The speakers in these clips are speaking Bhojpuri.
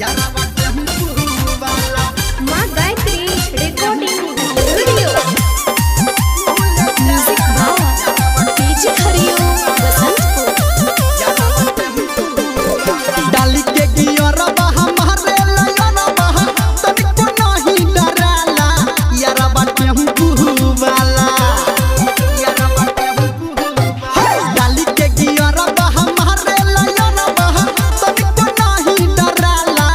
माँ गायत्री रिकॉर्डिंग स्टूडियो म्यूजिक भाव डीजे हरिओम बसंतपुर। डाली के गियर बहा मारे लयन बहा तनिको नहीं डराला यारा बाटे हम वाला डाली के गियर बहा मारे लयन बहा तनिको नहीं डराला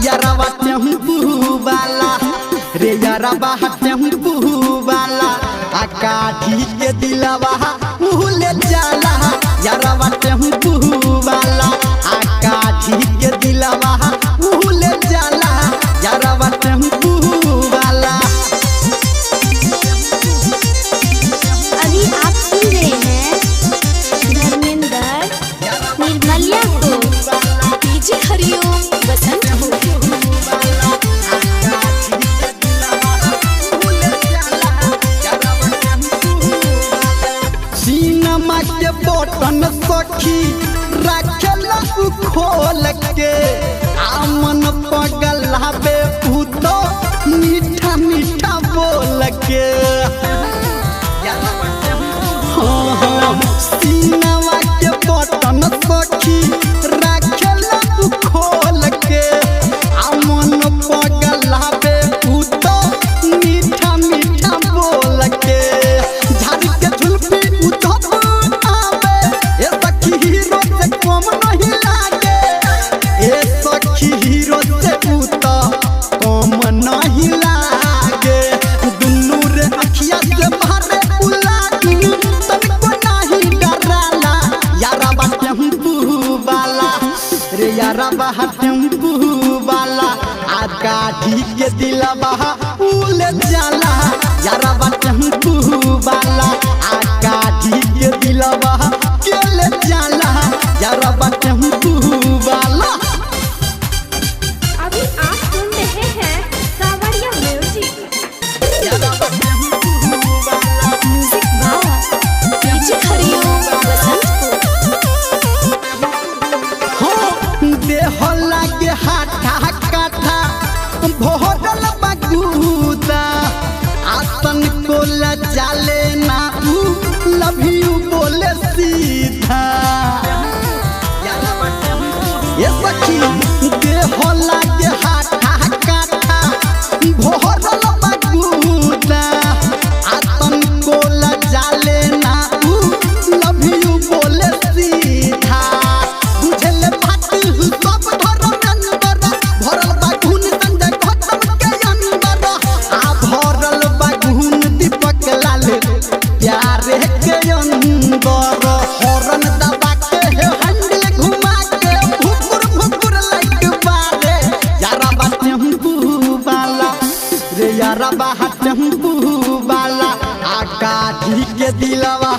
यारा बाटे हम वाला रे यारा बाटे हम वाला आकाठी के दिलवा उले जाला यारा बाटे हम वाला आकाठी के दिलवा उले जाला यारा बाटे हम वाला। अभी आप सुन रहे हैं धर्मेंद्र निर्मलिया को डीजे हरिओम बसंतपुर। सिनेमा के बटन सखी रखेला खोल के आमन पगलाबे तो मीठा मीठा बोल के सिनेमा के बटन सखी रखेला खोल के आमन पगलाबे तो मीठा मीठा बोल के झाड़ी के झुलपी उठब आवे ए सखी हीरो से कम नहीं लागे ए सखी हीरो से उता कम नहीं लागे दुन्नू रे अखिया से मारे उलाटी तनिको नहीं डराला यारा बाटे हम वाला रे यारा बाटे हम वाला आकाठी के दिलवा उले जाला यारा बाटे हम वाला आकाठी के दिलवा के ले जाला यारा बाटे हम वाला। अभी आप सुन रहे हैं सावरिया म्यूजिक म्यूजिक भाव डीजे हरिओम बसंतपुर। देह लागे हाथा काठा भोरल बगूदा आतन को लजाले ना लव यू बोले सीधा ये सखी देह लागे हाथा काठा भोरल बगूदा आतन को लजाले ना लव यू बोले सीधा बुझल बात सब धर्मेंद्र भरल बागुन संजय खत्म के अंदर आ भरल बागुन दीपक लाल प्यारे के अंदर हॉर्न दबा के हैंडल घुमा के भुकुर भुकुर लाइक बारे यारा बाटे हम वाला रे यारा बाटे हम वाला आकाठी के दिलवा